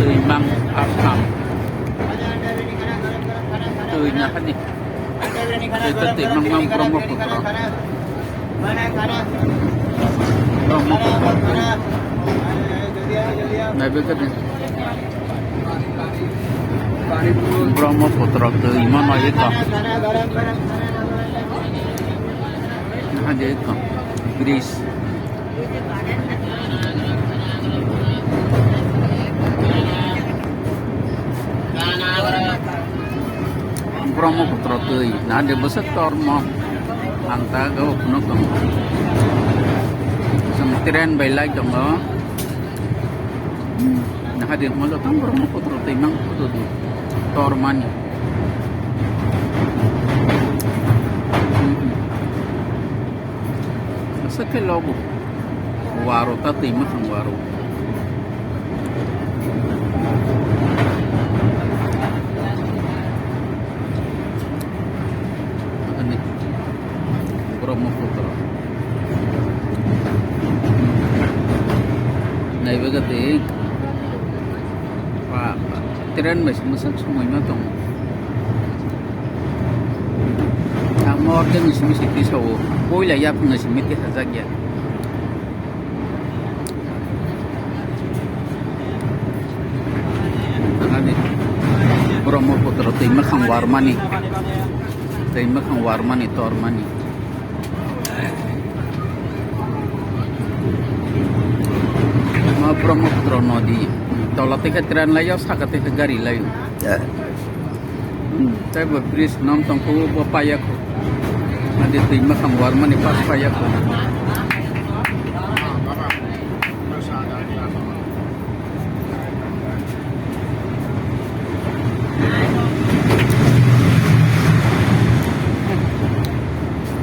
tươi măng áp hầm tươi nhà kan nih tươi tươi măng măng Brahmaputra này biết cái gì Brahmaputra tươi măng này có ada itu Greece Brahmaputra tươi nah ada besar tormo anta kau puno kau semestiran bailai dong lo nah ada malu tang Brahmaputra tươi mang tu torman Sakit logo waro tati makang waro ani Brahmaputra naibagati pa tiran mas masak semuanya tong amor dan simiti so boila ya pun simiti hazagya angani Brahmaputra timakang warmani tormani ma Brahmaputra nodi tolate katran layo sakate gari layo saya berbris nom tongku papaya ko nanti terima kang warman di pas paya ko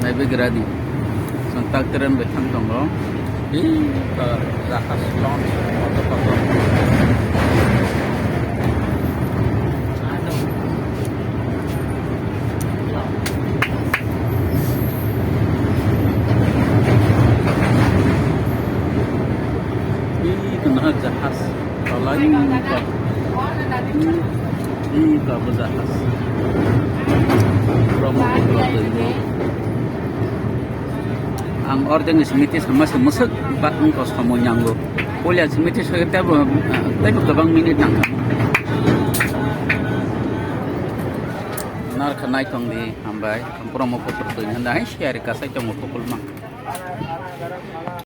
nabi geradi santak teran betang tonggo ke zakas launch foto-foto jahas kalau ini berjahas Brahmaputra itu ang orden smiti sama semusik bak engkau kamu nyanggo boleh smiti sekitar tapi kebang minit nang nar kenai tong di ambai Brahmaputra itu hendak share kasih cuma pukul mang